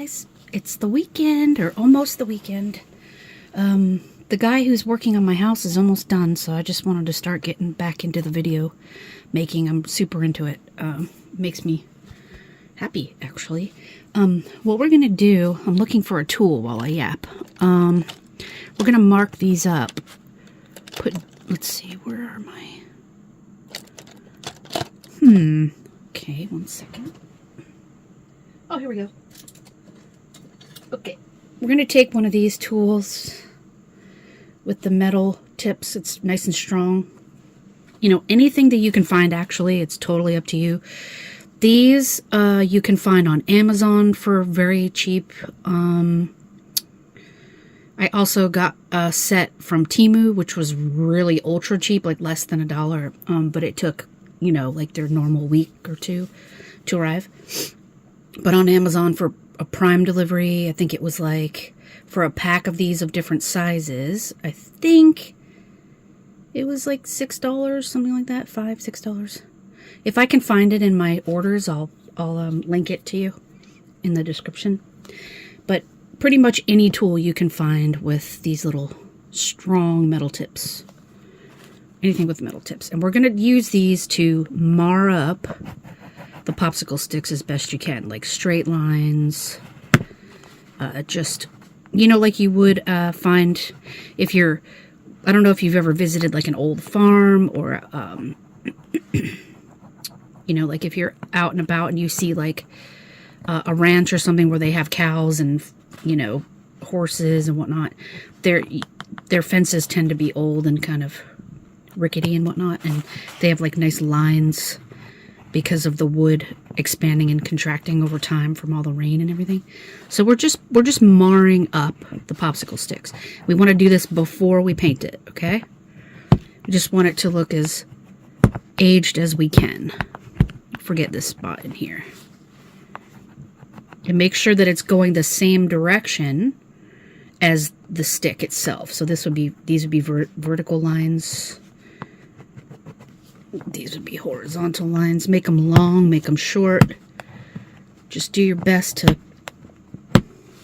guys, it's the weekend, or almost the weekend. The guy who's working on my house is almost done, so I just wanted to start getting back into the video making. I'm super into it. Makes me happy, actually. What we're gonna do, I'm looking for a tool while I yap. We're gonna mark these up. Let's see, where are my... Okay, 1 second. Oh, here we go. Okay, we're going to take one of these tools with the metal tips. It's nice and strong. You know, anything that you can find, actually, it's totally up to you. These you can find on Amazon for very cheap. I also got a set from Temu, which was really ultra cheap, like less than $1. But it took, you know, like their normal week or two to arrive. But on Amazon for a Prime delivery, I think it was like, for a pack of these of different sizes, I think it was like $6, something like that, $5, $6. If I can find it in my orders, I'll link it to you in the description. But pretty much any tool you can find with these little strong metal tips. Anything with metal tips. And we're going to use these to mar up the popsicle sticks as best you can, like straight lines, just, you know, like you would find if you're, I don't know if you've ever visited like an old farm, or you know, like if you're out and about and you see like a ranch or something where they have cows and, you know, horses and whatnot, their fences tend to be old and kind of rickety and whatnot, and they have like nice lines because of the wood expanding and contracting over time from all the rain and everything. So we're just marring up the popsicle sticks. We want to do this before we paint it, okay? We just want it to look as aged as we can. Forget this spot in here. And make sure that it's going the same direction as the stick itself. So these would be vertical lines. These would be horizontal lines. Make them long, make them short. Just do your best to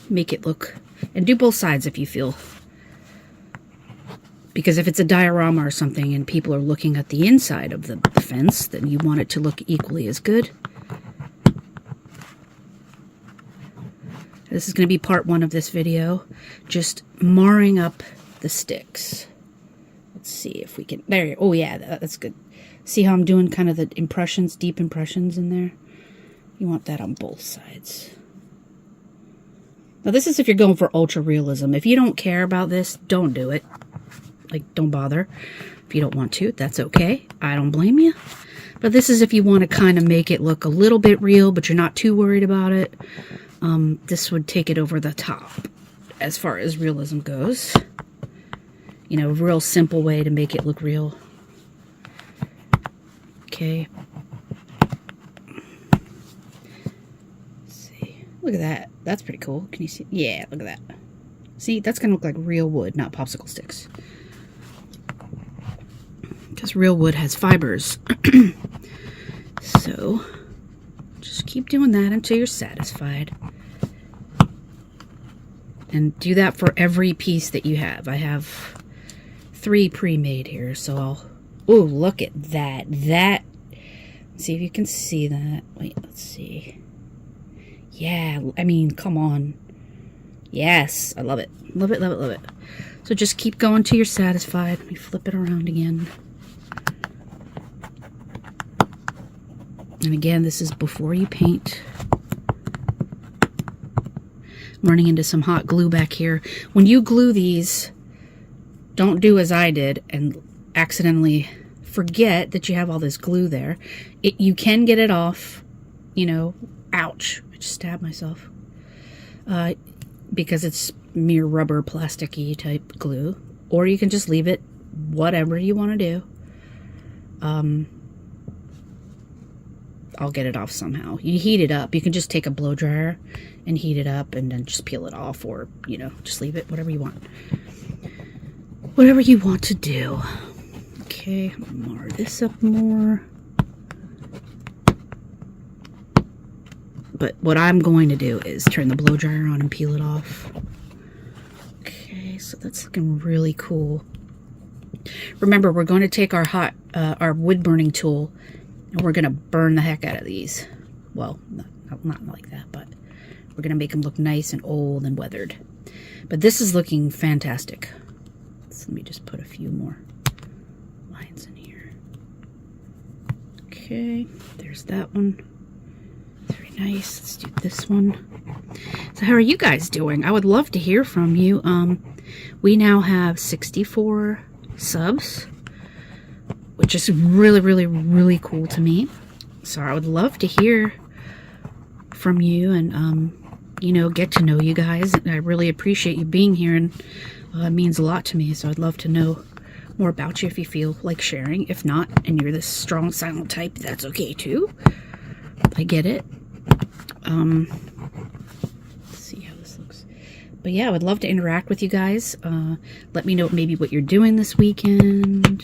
make it look, and do both sides if you feel. Because if it's a diorama or something and people are looking at the inside of the fence, then you want it to look equally as good. This is going to be part 1 of this video. Just marring up the sticks. Let's see if we can... There. Oh, yeah, that's good. See how I'm doing kind of the impressions, deep impressions in there? You want that on both sides. Now, this is if you're going for ultra realism. If you don't care about this, don't do it. Like, don't bother. If you don't want to, that's okay. I don't blame you. But this is if you want to kind of make it look a little bit real, but you're not too worried about it. This would take it over the top as far as realism goes. You know, a real simple way to make it look real. Okay. Let's see. Look at that. That's pretty cool. Can you see? Yeah, look at that. See, that's going to look like real wood, not popsicle sticks. Because real wood has fibers. So, just keep doing that until you're satisfied. And do that for every piece that you have. I have 3 pre-made here, so I'll... Oh, look at that. Let's see if you can see that. Wait, let's see. Yeah, I mean, come on. Yes, I love it. Love it, love it, love it. So just keep going till you're satisfied. Let me flip it around again. And again, this is before you paint. I'm running into some hot glue back here. When you glue these, don't do as I did and accidentally forget that you have all this glue there. You can get it off, you know. Ouch, I just stabbed myself. Because it's mere rubber, plasticky type glue. Or you can just leave it, whatever you want to do. I'll get it off somehow. You heat it up. You can just take a blow dryer and heat it up and then just peel it off, or, you know, just leave it, whatever you want. Whatever you want to do. Okay, I'm gonna mar this up more. But what I'm going to do is turn the blow dryer on and peel it off. Okay, so that's looking really cool. Remember, we're going to take our wood burning tool and we're going to burn the heck out of these. Well, not like that, but we're going to make them look nice and old and weathered. But this is looking fantastic. So let me just put a few more lines in here. Okay, there's that one. Very nice. Let's do this one. So how are you guys doing? I would love to hear from you. We now have 64 subs, which is really, really, really cool to me. So I would love to hear from you and, you know, get to know you guys. I really appreciate you being here, and it means a lot to me. So I'd love to know more about you if you feel like sharing. If not, and you're this strong, silent type, that's okay too. I get it. Let's see how this looks. But yeah, I would love to interact with you guys. Let me know maybe what you're doing this weekend,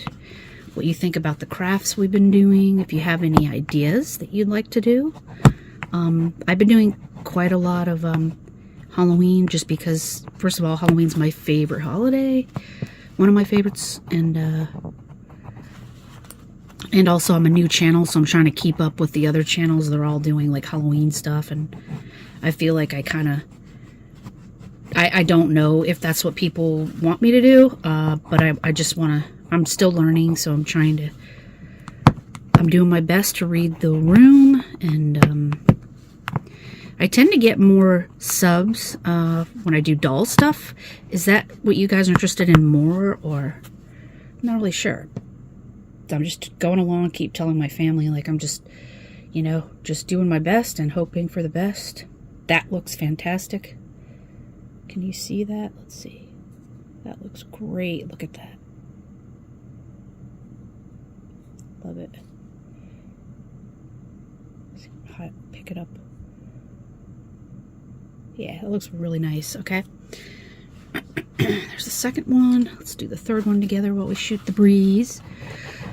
what you think about the crafts we've been doing, if you have any ideas that you'd like to do. I've been doing quite a lot of Halloween, just because, first of all, Halloween's my favorite holiday, one of my favorites, and also I'm a new channel, so I'm trying to keep up with the other channels. They're all doing like Halloween stuff, and I feel like I don't know if that's what people want me to do, but I just want to, I'm still learning, so I'm doing my best to read the room, and I tend to get more subs when I do doll stuff. Is that what you guys are interested in more, or? I'm not really sure. I'm just going along, keep telling my family, like, I'm just, you know, just doing my best and hoping for the best. That looks fantastic. Can you see that? Let's see. That looks great. Look at that. Love it. Pick it up. Yeah, it looks really nice. Okay. There's the second one. Let's do the third one together while we shoot the breeze.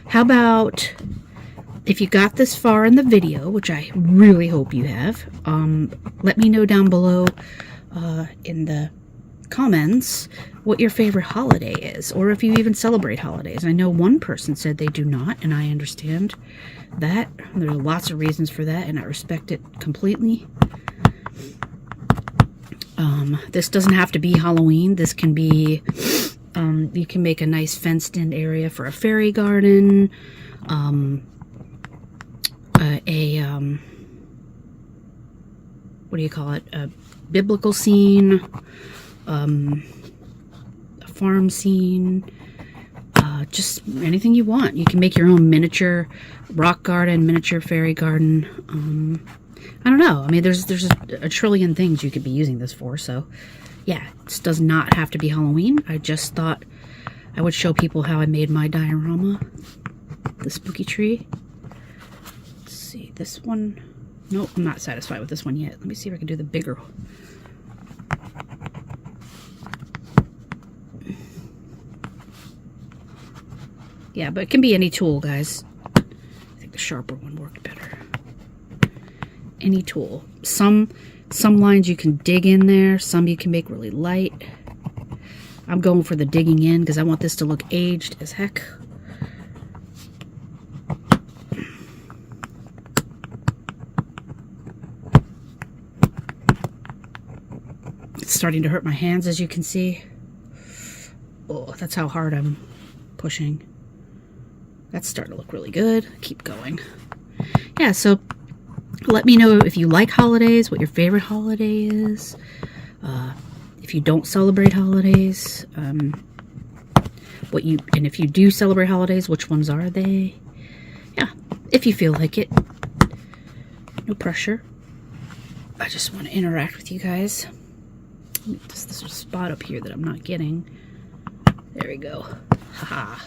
How about, if you got this far in the video, which I really hope you have, let me know down below in the comments what your favorite holiday is, or if you even celebrate holidays. I know one person said they do not, and I understand that. There are lots of reasons for that, and I respect it completely. This doesn't have to be Halloween. This can be, you can make a nice fenced-in area for a fairy garden, what do you call it? A biblical scene, a farm scene, just anything you want. You can make your own miniature rock garden, miniature fairy garden. I don't know. I mean, there's a trillion things you could be using this for. So, yeah, this does not have to be Halloween. I just thought I would show people how I made my diorama, the spooky tree. Let's see, this one. Nope, I'm not satisfied with this one yet. Let me see if I can do the bigger. Yeah, but it can be any tool, guys. I think the sharper one worked better. Any tool. Some lines you can dig in there, some you can make really light. I'm going for the digging in because I want this to look aged as heck. It's starting to hurt my hands, as you can see. Oh, that's how hard I'm pushing. That's starting to look really good. Keep going. Yeah, so let me know if you like holidays, what your favorite holiday is. If you don't celebrate holidays, and if you do celebrate holidays, which ones are they? Yeah, if you feel like it. No pressure. I just want to interact with you guys. There's a spot up here that I'm not getting. There we go. Haha.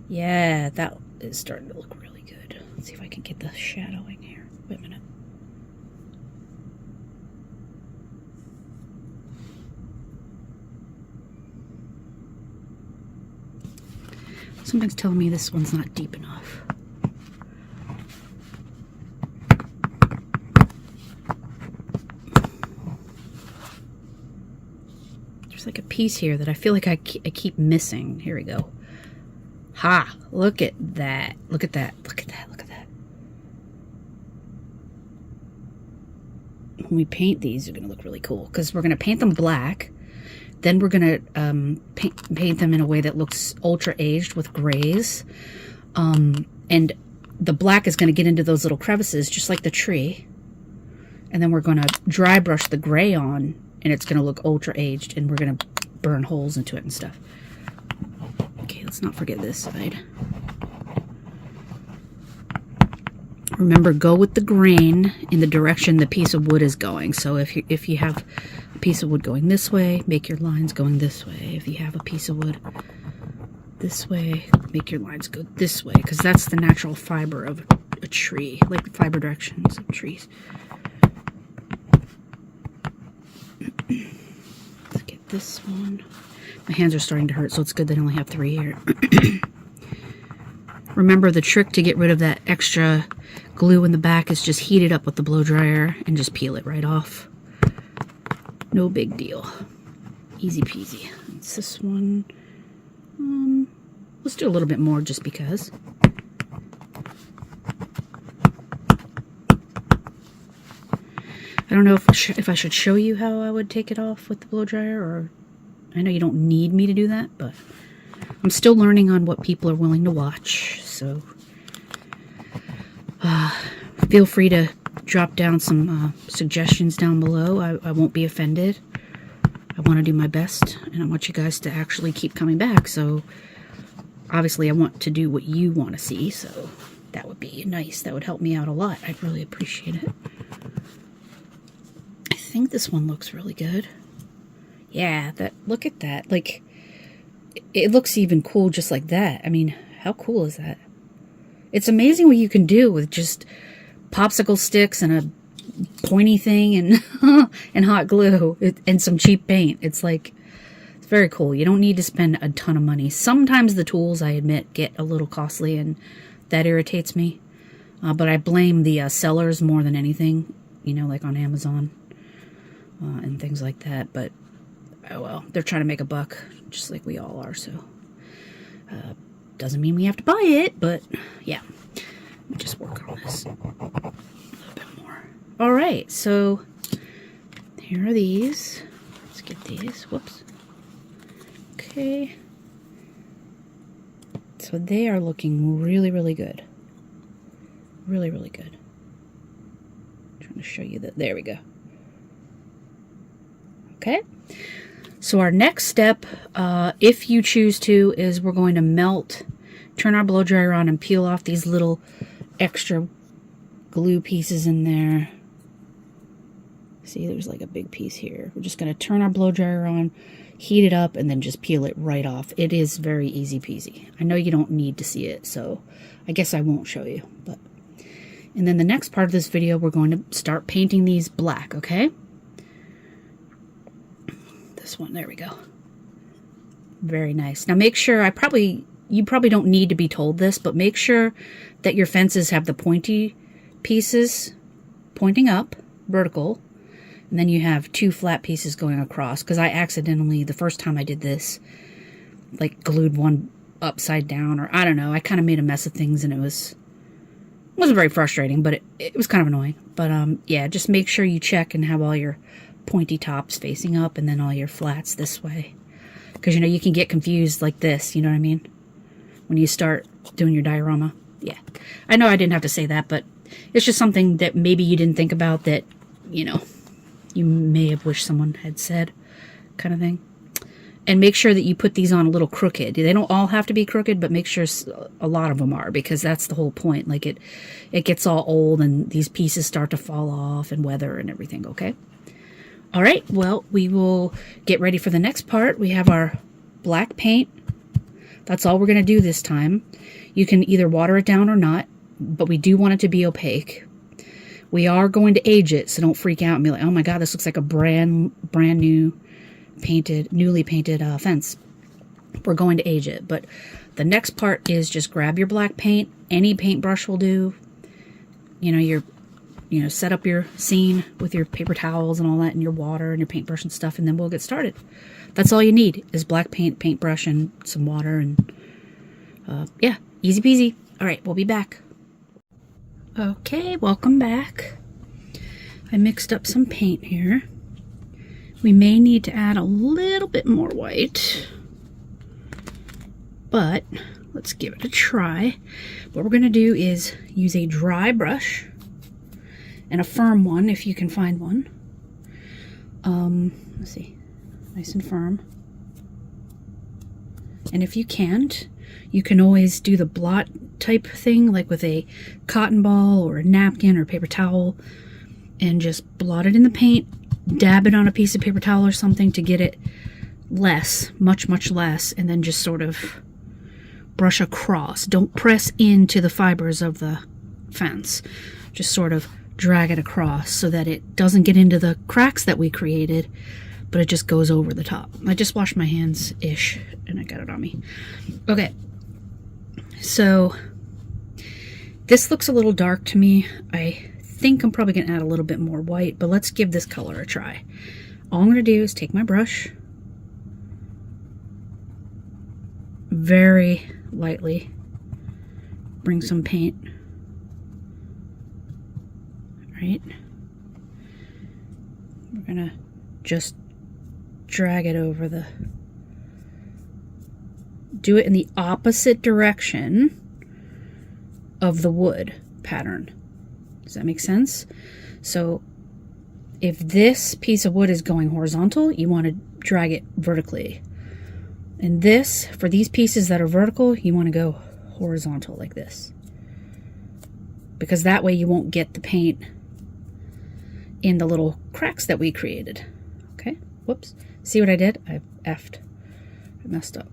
Yeah, that is starting to look really good. Let's see if I can get the shadowing here. Wait a minute. Something's telling me this one's not deep enough. There's like a piece here that I feel like I keep missing. Here we go. Ha! Look at that. Look at that. Look at that. Look at that. When we paint these, they're going to look really cool because we're going to paint them black. Then we're going to paint them in a way that looks ultra aged with grays. And the black is going to get into those little crevices just like the tree. And then we're going to dry brush the gray on, and it's going to look ultra aged, and we're going to burn holes into it and stuff. Okay, let's not forget this side. Remember, go with the grain in the direction the piece of wood is going. So if you have a piece of wood going this way, make your lines going this way. If you have a piece of wood this way, make your lines go this way, because that's the natural fiber of a tree, like the fiber directions of trees. Let's get this one. My hands are starting to hurt, so it's good that I only have 3 here. Remember, the trick to get rid of that extra glue in the back is just heat it up with the blow dryer and just peel it right off. No big deal. Easy peasy. It's this one. Let's do a little bit more just because. I don't know if I should show you how I would take it off with the blow dryer, or I know you don't need me to do that, but I'm still learning on what people are willing to watch, so feel free to drop down some suggestions down below. I won't be offended. I want to do my best, and I want you guys to actually keep coming back, so obviously I want to do what you want to see, so that would be nice. That would help me out a lot. I'd really appreciate it. I think this one looks really good. Yeah, look at that. Like, it looks even cool just like that. I mean, how cool is that? It's amazing what you can do with just popsicle sticks and a pointy thing and and hot glue and some cheap paint. It's like, it's very cool. You don't need to spend a ton of money. Sometimes the tools, I admit, get a little costly, and that irritates me. But I blame the sellers more than anything, you know, like on Amazon and things like that. But, oh well, they're trying to make a buck, just like we all are, so doesn't mean we have to buy it, but yeah. Let me just work on this a little bit more. All right, so here are these. Let's get these. Whoops. Okay. So they are looking really, really good. Really, really good. I'm trying to show you that. There we go. Okay. So our next step, if you choose to, is we're going to turn our blow dryer on and peel off these little extra glue pieces in there. See, there's like a big piece here. We're just going to turn our blow dryer on, heat it up, and then just peel it right off. It is very easy peasy. I know you don't need to see it, so I guess I won't show you. And then the next part of this video, we're going to start painting these black, okay? This one, there we go. Very nice. Now make sure, you probably don't need to be told this, but make sure that your fences have the pointy pieces pointing up, vertical, and then you have 2 flat pieces going across, because I accidentally, the first time I did this, like glued one upside down, or I don't know, I kind of made a mess of things, and it wasn't very frustrating, but it was kind of annoying. But yeah, just make sure you check and have all your pointy tops facing up and then all your flats this way, because you know you can get confused like this, you know what I mean, when you start doing your diorama. Yeah, I know I didn't have to say that, but it's just something that maybe you didn't think about that, you know, you may have wished someone had said, kind of thing. And make sure that you put these on a little crooked. They don't all have to be crooked, but make sure a lot of them are, because that's the whole point. Like it gets all old and these pieces start to fall off and weather and everything, okay? All right, well, we will get ready for the next part. We have our black paint. That's all we're going to do this time. You can either water it down or not, but we do want it to be opaque. We are going to age it, so don't freak out and be like, oh my god, this looks like a brand new newly painted fence. We're going to age it, but the next part is just grab your black paint. Any paintbrush will do. You know, your you know, set up your scene with your paper towels and all that and your water and your paintbrush and stuff, and then we'll get started. That's all you need is black paint, paintbrush, and some water, and yeah, easy peasy. All right, we'll be back. Okay, welcome back. I mixed up some paint here. We may need to add a little bit more white, but let's give it a try. What we're going to do is use a dry brush and a firm one if you can find one. Let's see, nice and firm. And if you can't, you can always do the blot type thing, like with a cotton ball or a napkin or paper towel, and just blot it in the paint, dab it on a piece of paper towel or something to get it less, much less, and then just sort of brush across. Don't press into the fibers of the fence. Just sort of drag it across so that it doesn't get into the cracks that we created, but it just goes over the top. I just washed my hands-ish, and I got it on me. Okay, so this looks a little dark to me. I think I'm probably going to add a little bit more white, but let's give this color a try. All I'm going to do is take my brush, very lightly bring some paint, right? We're gonna just drag it over the, do it in the opposite direction of the wood pattern. Does that make sense? So if this piece of wood is going horizontal, you want to drag it vertically. And this, for these pieces that are vertical, you want to go horizontal like this. Because that way you won't get the paint in the little cracks that we created. Okay, whoops. See what I did? I effed. I messed up.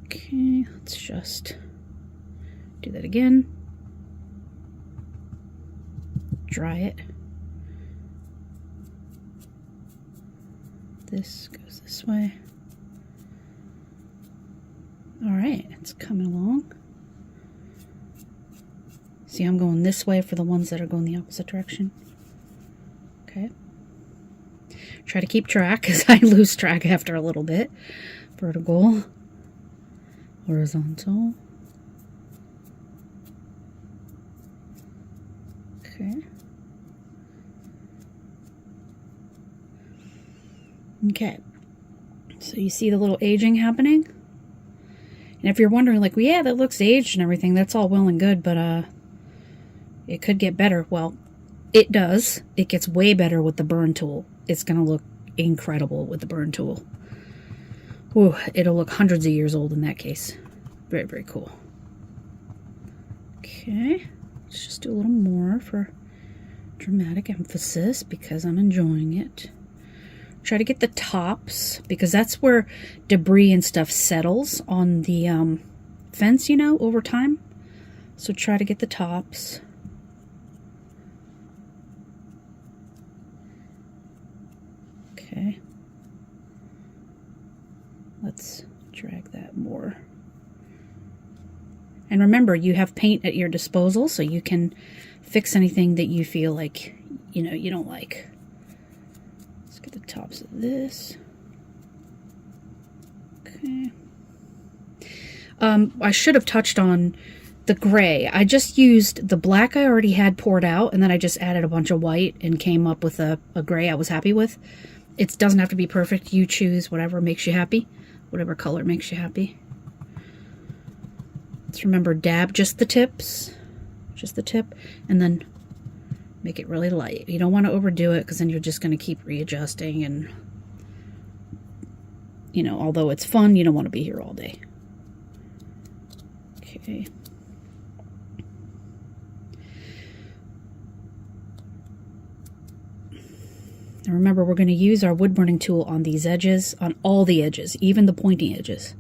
Okay, let's just do that again. Dry it. This goes this way. All right, it's coming along. See, I'm going this way for the ones that are going the opposite direction. Okay. Try to keep track, because I lose track after a little bit. Vertical. Horizontal. Okay. Okay, so you see the little aging happening? And if you're wondering, like, well, yeah, that looks aged and everything, that's all well and good, but it could get better. Well, it does. It gets way better with the burn tool. It's going to look incredible with the burn tool. Ooh, it'll look hundreds of years old in that case. Very, very cool. Okay, let's just do a little more for dramatic emphasis because I'm enjoying it. Try to get the tops, because that's where debris and stuff settles on the fence, you know, over time. So try to get the tops. Okay. Let's drag that more. And remember, you have paint at your disposal, so you can fix anything that you feel like, you know, you don't like. The tops of this. Okay. I should have touched on the gray. I just used the black I already had poured out, and then I just added a bunch of white and came up with a gray I was happy with. It doesn't have to be perfect. You choose whatever makes you happy, whatever color makes you happy. Let's remember, dab just the tips, just the tip, and then make it really light. You don't want to overdo it, because then you're just going to keep readjusting, and, you know, although it's fun, you don't want to be here all day. Okay. And remember, we're going to use our wood burning tool on these edges, on all the edges, even the pointy edges.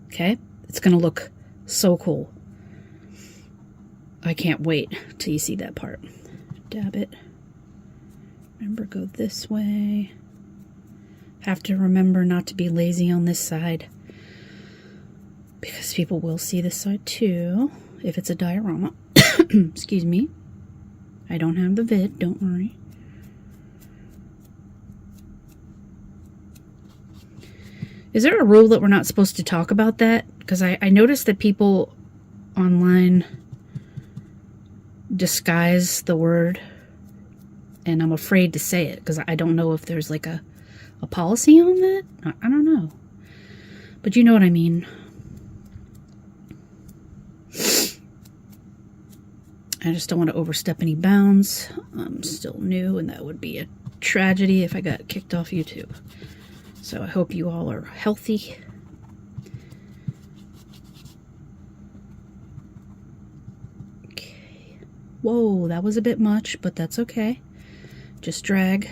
Okay? It's going to look so cool. I can't wait till you see that part. Dab it. Remember, go this way. Have to remember not to be lazy on this side, because people will see this side too if it's a diorama. Excuse me. I don't have the vid, don't worry. Is there a rule that we're not supposed to talk about that? Because I noticed that people online disguise the word, and I'm afraid to say it because I don't know if there's like a policy on that. I don't know. But you know what I mean. I just don't want to overstep any bounds. I'm still new, and that would be a tragedy if I got kicked off YouTube. So I hope you all are healthy. Okay. Whoa, that was a bit much, but that's okay. Just drag.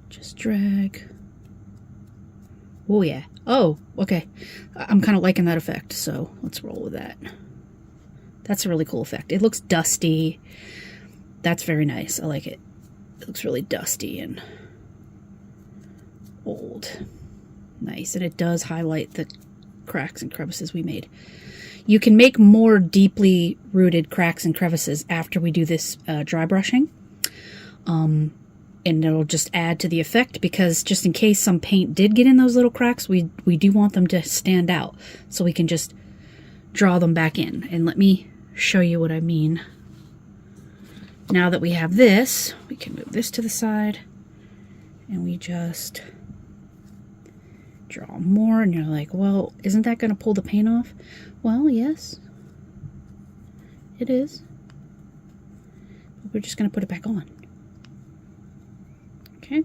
Just drag. Oh, yeah. Oh, okay. I'm kind of liking that effect, so let's roll with that. That's a really cool effect. It looks dusty. That's very nice. I like it. It looks really dusty and old. Nice. And it does highlight the cracks and crevices we made. You can make more deeply rooted cracks and crevices after we do this dry brushing. And it'll just add to the effect, because just in case some paint did get in those little cracks, we do want them to stand out. So we can just draw them back in. And let me show you what I mean. Now that we have this, we can move this to the side, and we just draw more. And you're like, well, isn't that going to pull the paint off? Well, yes, it is. But we're just going to put it back on. Okay.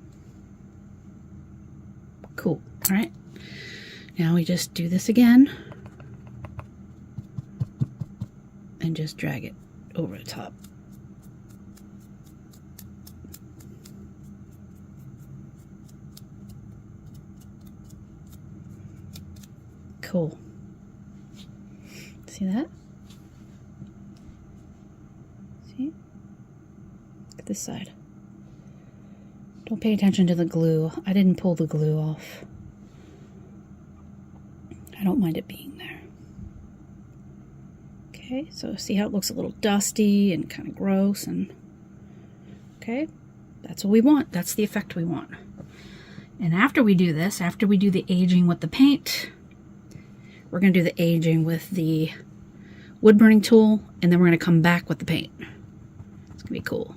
Cool. All right. Now we just do this again. And just drag it over the top. Cool. See that? See? Look at this side. Don't pay attention to the glue. I didn't pull the glue off. I don't mind it being there. Okay, so see how it looks a little dusty and kind of gross, and okay, that's what we want. That's the effect we want. And after we do this, after we do the aging with the paint, we're going to do the aging with the wood burning tool, and then we're going to come back with the paint. It's going to be cool.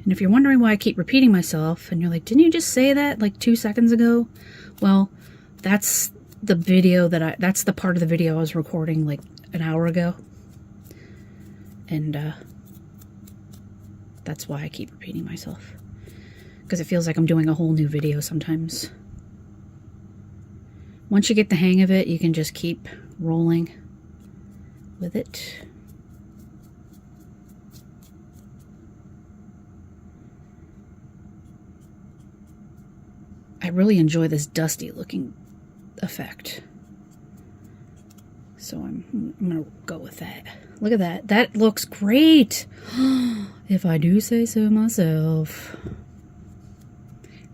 And if you're wondering why I keep repeating myself, and you're like, didn't you just say that like 2 seconds ago? Well, that's the video that's the part of the video I was recording like an hour ago. And that's why I keep repeating myself. Because it feels like I'm doing a whole new video sometimes. Once you get the hang of it, you can just keep rolling with it. I really enjoy this dusty looking effect. So I'm gonna go with that. Look at that. That looks great. If I do say so myself.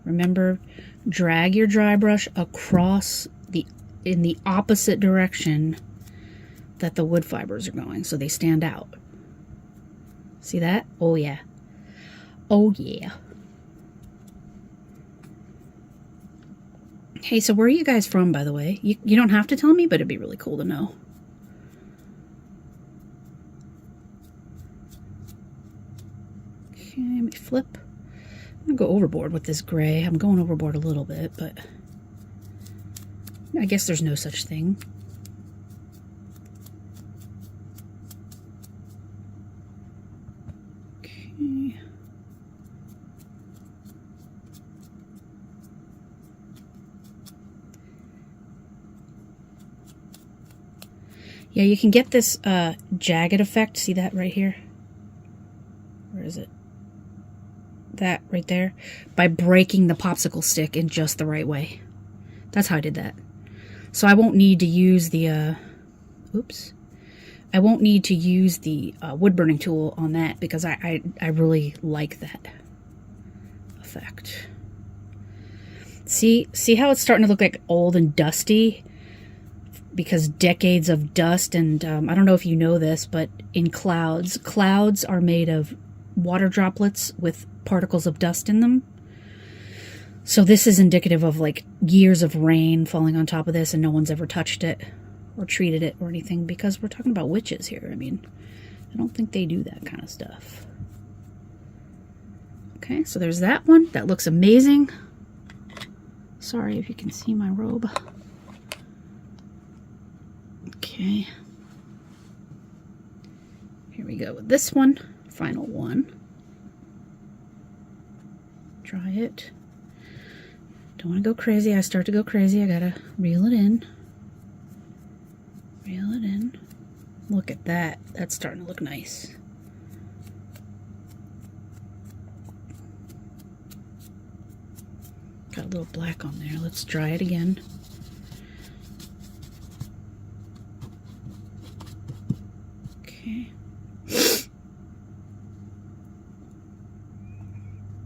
Remember, drag your dry brush across in the opposite direction that the wood fibers are going, so they stand out. See that? Oh yeah. Oh yeah. Hey, so where are you guys from, by the way? You don't have to tell me, but it'd be really cool to know. Okay, let me flip. I'm gonna go overboard with this gray. I'm going overboard a little bit, but I guess there's no such thing. Okay. Yeah, you can get this jagged effect. See that right here? Where is it? That right there. By breaking the popsicle stick in just the right way. That's how I did that. So I won't need to use the, oops. I won't need to use the wood burning tool on that because I really like that effect. See how it's starting to look like old and dusty? Because decades of dust, and I don't know if you know this, but in clouds are made of water droplets with particles of dust in them. So this is indicative of like years of rain falling on top of this, and no one's ever touched it or treated it or anything, because we're talking about witches here. I mean, I don't think they do that kind of stuff. Okay, so there's that one. That looks amazing. Sorry if you can see my robe. Okay. Here we go with this one. Final one. Try it. Don't want to go crazy. I start to go crazy. I gotta reel it in. Reel it in. Look at that. That's starting to look nice. Got a little black on there. Let's dry it again. Okay.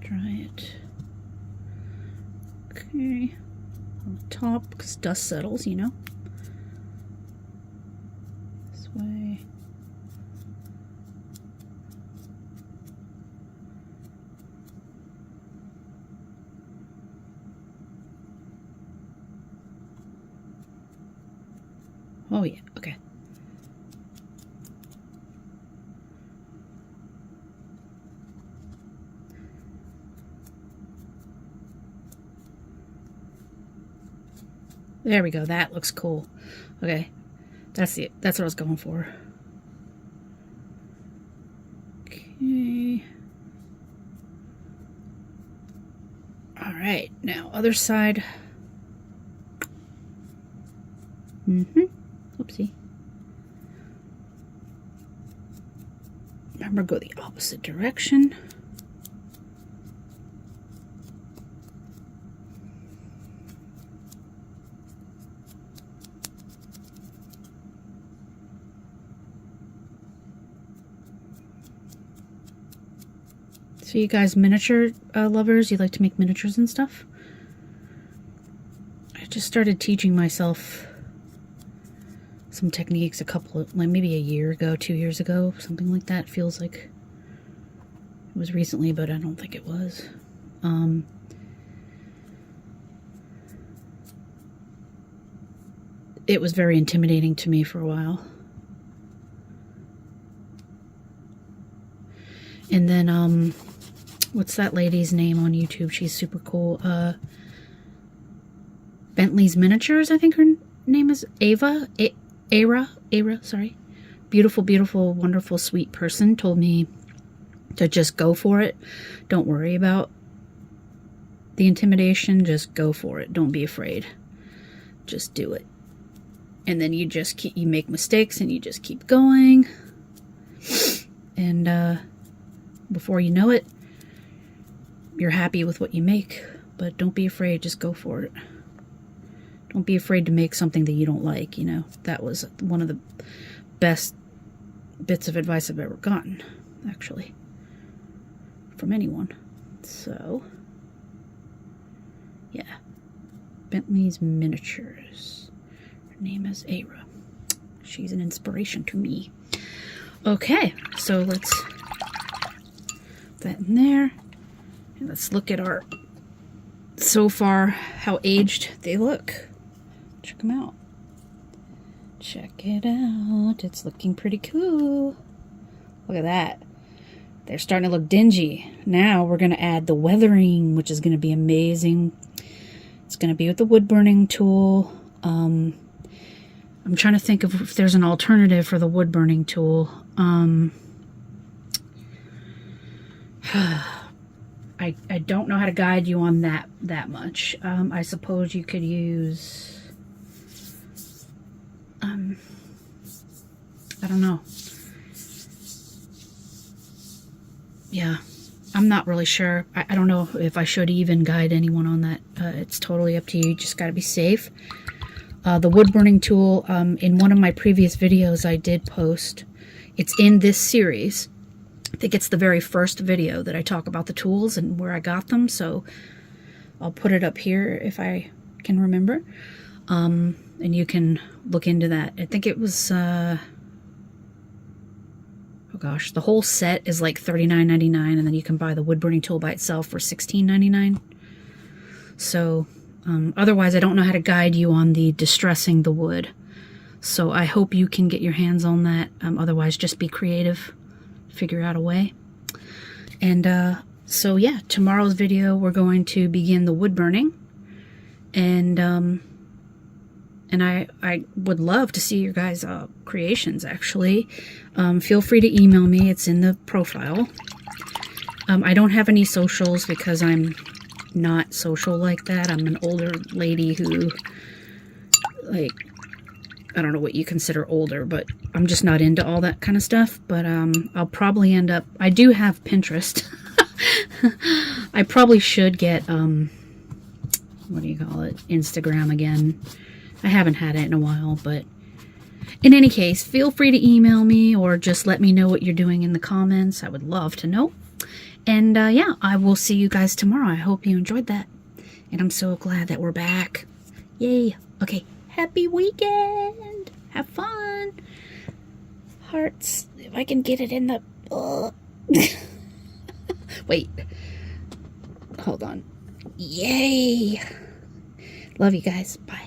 Dry it. Okay. On the top, because dust settles, you know. This way. Oh yeah, okay. There we go. That looks cool. Okay. That's it. That's what I was going for. Okay. All right. Now, other side. Oopsie. Remember, go the opposite direction. So you guys miniature lovers, you like to make miniatures and stuff? I just started teaching myself some techniques like maybe a year ago, 2 years ago, something like that. Feels like it was recently, but I don't think it was. It was very intimidating to me for a while. And then, what's that lady's name on YouTube? She's super cool. Bentley's Miniatures, I think her name is Ava. Ara, sorry. Beautiful, beautiful, wonderful, sweet person. Told me to just go for it. Don't worry about the intimidation. Just go for it. Don't be afraid. Just do it. And then you just you make mistakes and you just keep going. And, before you know it, you're happy with what you make. But don't be afraid, just go for it. Don't be afraid to make something that you don't like, you know. That was one of the best bits of advice I've ever gotten, actually, from anyone. So, yeah. Bentley's Miniatures. Her name is Ara. She's an inspiration to me. Okay, so let's that in there, and let's look at our so far how aged they look. Check them out. Check it out. It's looking pretty cool. Look at that. They're starting to look dingy. Now we're going to add the weathering, which is going to be amazing. It's going to be with the wood burning tool. I'm trying to think of if there's an alternative for the wood burning tool. I don't know how to guide you on that much. I suppose you could use, I don't know. Yeah, I'm not really sure. I don't know if I should even guide anyone on that. It's totally up to you. You just got to be safe. The wood burning tool, in one of my previous videos I did post. It's in this series. I think it's the very first video that I talk about the tools and where I got them. So I'll put it up here if I can remember. And you can look into that. I think it was, oh gosh, the whole set is like $39.99, and then you can buy the wood burning tool by itself for $16.99. So, otherwise I don't know how to guide you on the distressing the wood. So I hope you can get your hands on that. Otherwise, just be creative. Figure out a way. And so yeah, tomorrow's video we're going to begin the wood burning. And I would love to see your guys' creations, actually. Feel free to email me. It's in the profile. I don't have any socials because I'm not social like that. I'm an older lady who, like, I don't know what you consider older, but I'm just not into all that kind of stuff. But I'll probably end up... I do have Pinterest. I probably should get, what do you call it? Instagram again. I haven't had it in a while, but in any case, feel free to email me or just let me know what you're doing in the comments. I would love to know. And yeah, I will see you guys tomorrow. I hope you enjoyed that. And I'm so glad that we're back. Yay. Okay. Happy weekend. Have fun. Hearts. If I can get it in the... Wait. Hold on. Yay. Love you guys. Bye.